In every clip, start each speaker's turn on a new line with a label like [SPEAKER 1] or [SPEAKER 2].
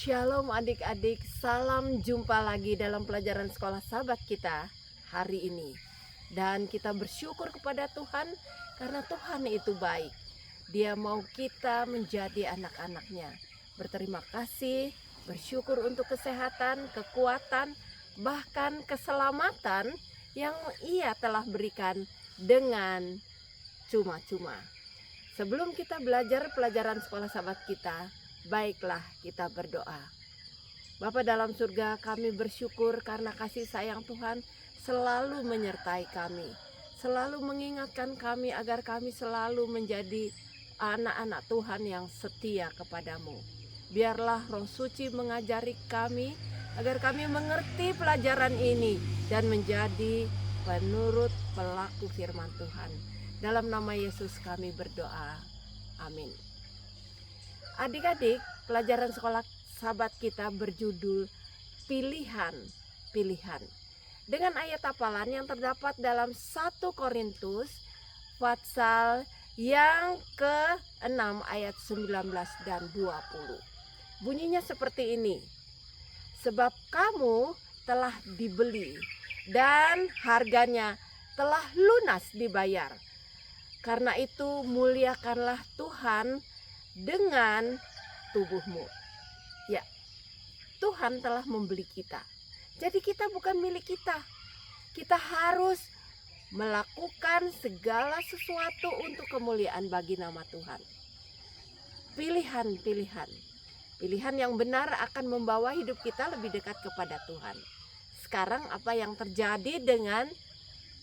[SPEAKER 1] Shalom adik-adik, salam jumpa lagi dalam pelajaran sekolah sahabat kita hari ini. Dan kita bersyukur kepada Tuhan karena Tuhan itu baik. Dia mau kita menjadi anak-anaknya. Berterima kasih, bersyukur untuk kesehatan, kekuatan, bahkan keselamatan yang Ia telah berikan dengan cuma-cuma. Sebelum kita belajar pelajaran sekolah sahabat kita, baiklah kita berdoa. Bapa dalam surga, kami bersyukur karena kasih sayang Tuhan selalu menyertai kami, selalu mengingatkan kami agar kami selalu menjadi anak-anak Tuhan yang setia kepadamu. Biarlah Roh Suci mengajari kami agar kami mengerti pelajaran ini dan menjadi penurut pelaku firman Tuhan. Dalam nama Yesus kami berdoa. Amin. Adik-adik, pelajaran sekolah sahabat kita berjudul Pilihan. Dengan ayat hafalan yang terdapat dalam 1 Korintus pasal yang ke-6 ayat 19 dan 20. Bunyinya seperti ini. Sebab kamu telah dibeli dan harganya telah lunas dibayar. Karena itu muliakanlah Tuhan dengan tubuhmu. Ya, Tuhan telah membeli kita. Jadi kita bukan milik kita. Kita harus melakukan segala sesuatu untuk kemuliaan bagi nama Tuhan. Pilihan yang benar akan membawa hidup kita lebih dekat kepada Tuhan. Sekarang apa yang terjadi dengan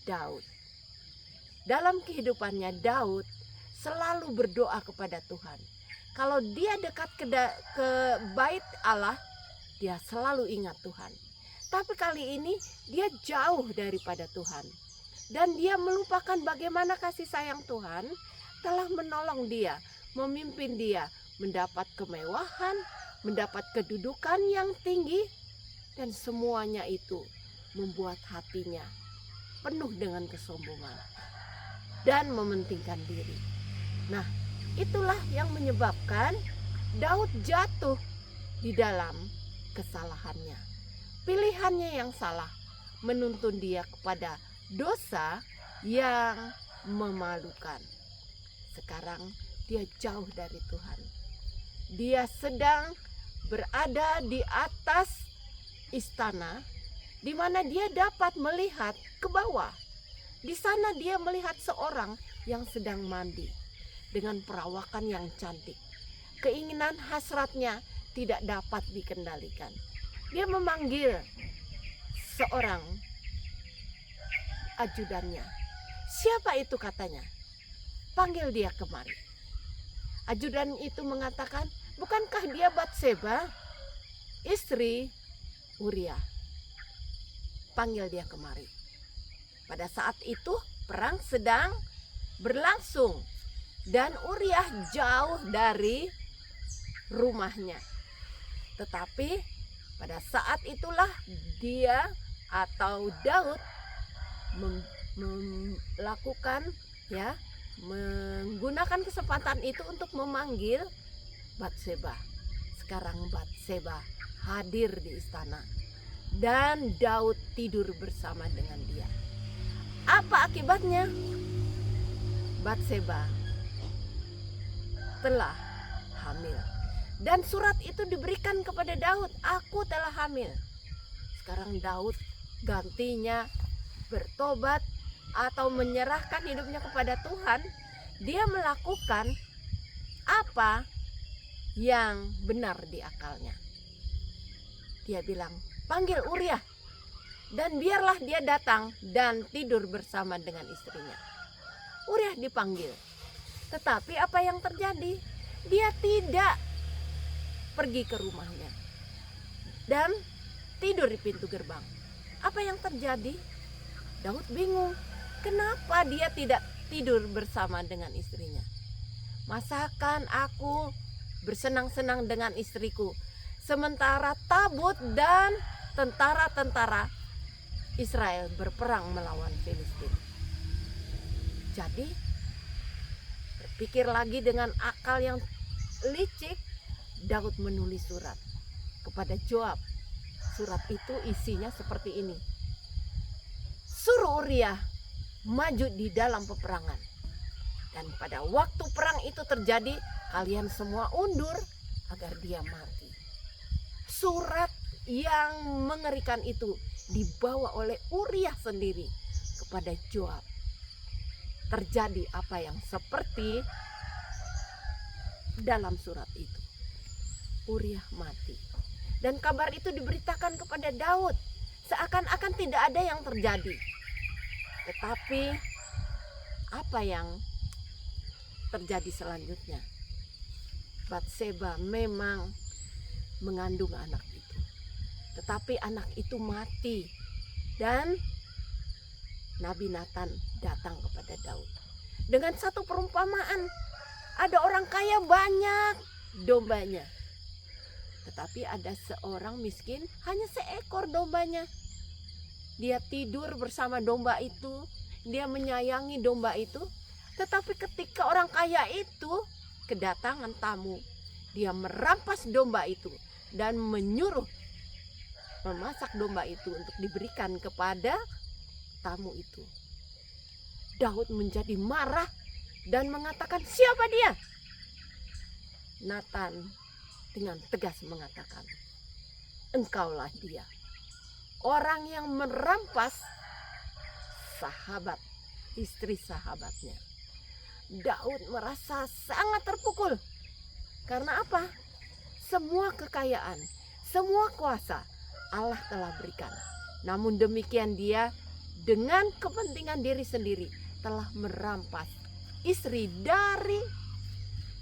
[SPEAKER 1] Daud? Dalam kehidupannya Daud selalu berdoa kepada Tuhan. Kalau dia dekat ke bait Allah, dia selalu ingat Tuhan. Tapi kali ini dia jauh daripada Tuhan. Dan dia melupakan bagaimana kasih sayang Tuhan telah menolong dia, memimpin dia, mendapat kemewahan, mendapat kedudukan yang tinggi. Dan semuanya itu membuat hatinya penuh dengan kesombongan dan mementingkan diri. Nah, itulah yang menyebabkan Daud jatuh di dalam kesalahannya. Pilihannya yang salah menuntun dia kepada dosa yang memalukan. Sekarang dia jauh dari Tuhan. Dia sedang berada di atas istana di mana dia dapat melihat ke bawah. Di sana dia melihat seorang yang sedang mandi dengan perawakan yang cantik. Keinginan hasratnya tidak dapat dikendalikan. Dia memanggil seorang ajudannya. Siapa itu katanya? Panggil dia kemari. Ajudan itu mengatakan, bukankah dia Batseba, istri Uria? Panggil dia kemari. Pada saat itu perang sedang berlangsung. Dan Uria jauh dari rumahnya. Tetapi pada saat itulah dia atau Daud menggunakan kesempatan itu untuk memanggil Batseba. Sekarang Batseba hadir di istana dan Daud tidur bersama dengan dia. Apa akibatnya? Batseba telah hamil. Dan surat itu diberikan kepada Daud, aku telah hamil. Sekarang Daud gantinya bertobat atau menyerahkan hidupnya kepada Tuhan. Dia melakukan apa yang benar di akalnya. Dia bilang, panggil Uria dan biarlah dia datang dan tidur bersama dengan istrinya. Uria dipanggil. Tetapi apa yang terjadi? Dia tidak pergi ke rumahnya dan tidur di pintu gerbang. Apa yang terjadi? Daud bingung. Kenapa dia tidak tidur bersama dengan istrinya? Masakan aku bersenang-senang dengan istriku, sementara Tabut dan tentara-tentara Israel berperang melawan Filistin. Jadi berpikir lagi dengan akal yang licik, Daud menulis surat. kepada Joab. Surat itu isinya seperti ini. Suruh Uriah maju di dalam peperangan. Dan pada waktu perang itu terjadi, kalian semua undur agar dia mati. Surat yang mengerikan itu dibawa oleh Uriah sendiri kepada Joab. Terjadi apa yang seperti dalam surat itu. Uriah mati. Dan kabar itu diberitakan kepada Daud. Seakan-akan tidak ada yang terjadi. Tetapi apa yang terjadi selanjutnya? Batseba memang mengandung anak itu. Tetapi anak itu mati. Dan Nabi Nathan datang kepada Daud dengan satu perumpamaan. Ada orang kaya banyak dombanya, tetapi ada seorang miskin hanya seekor dombanya. Dia tidur bersama domba itu, dia menyayangi domba itu. Tetapi ketika orang kaya itu kedatangan tamu, dia merampas domba itu dan menyuruh memasak domba itu untuk diberikan kepada tamu itu. Daud menjadi marah dan mengatakan, siapa dia? Nathan dengan tegas mengatakan, engkaulah dia, orang yang merampas sahabat, istri sahabatnya. Daud merasa sangat terpukul. Karena apa? Semua kekayaan, semua kuasa Allah telah berikan. Namun demikian dia dengan kepentingan diri sendiri telah merampas istri dari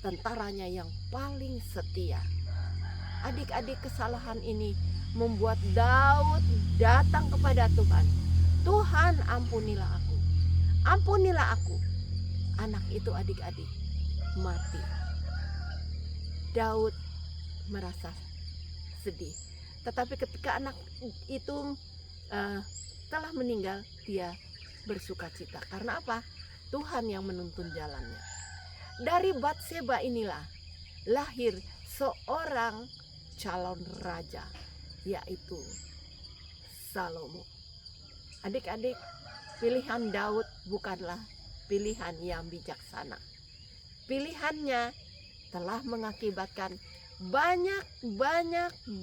[SPEAKER 1] tentaranya yang paling setia. Adik-adik, kesalahan ini membuat Daud datang kepada Tuhan. Tuhan, ampunilah aku. Ampunilah aku. Anak itu, adik-adik, mati. Daud merasa sedih. Tetapi ketika anak itu telah meninggal, dia bersuka cita. Karena apa? Tuhan yang menuntun jalannya. Dari Batseba inilah lahir seorang calon raja, yaitu Salomo. Adik-adik, pilihan Daud bukanlah pilihan yang bijaksana. Pilihannya telah mengakibatkan banyak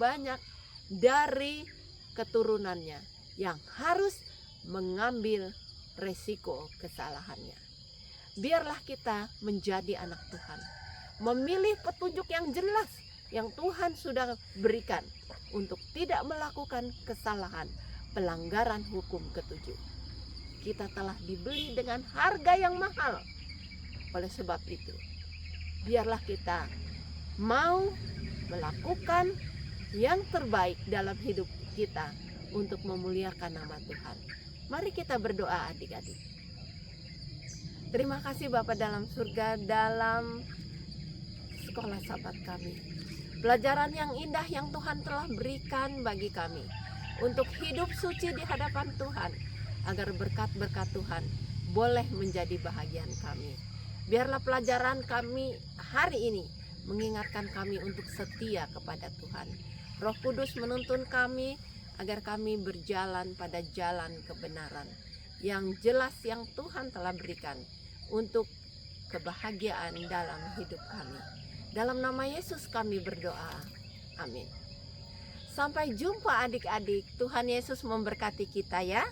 [SPEAKER 1] dari keturunannya yang harus mengambil resiko kesalahannya. Biarlah kita menjadi anak Tuhan, memilih petunjuk yang jelas yang Tuhan sudah berikan untuk tidak melakukan kesalahan, pelanggaran hukum ketujuh. Kita telah dibeli dengan harga yang mahal. Oleh sebab itu, biarlah kita mau melakukan yang terbaik dalam hidup kita untuk memuliakan nama Tuhan. Mari kita berdoa, adik-adik. Terima kasih Bapa dalam surga, dalam sekolah sahabat kami. Pelajaran yang indah yang Tuhan telah berikan bagi kami untuk hidup suci di hadapan Tuhan, agar berkat-berkat Tuhan boleh menjadi bahagian kami. Biarlah pelajaran kami hari ini mengingatkan kami untuk setia kepada Tuhan. Roh Kudus menuntun kami agar kami berjalan pada jalan kebenaran yang jelas yang Tuhan telah berikan untuk kebahagiaan dalam hidup kami. Dalam nama Yesus kami berdoa. Amin. Sampai jumpa adik-adik. Tuhan Yesus memberkati kita ya.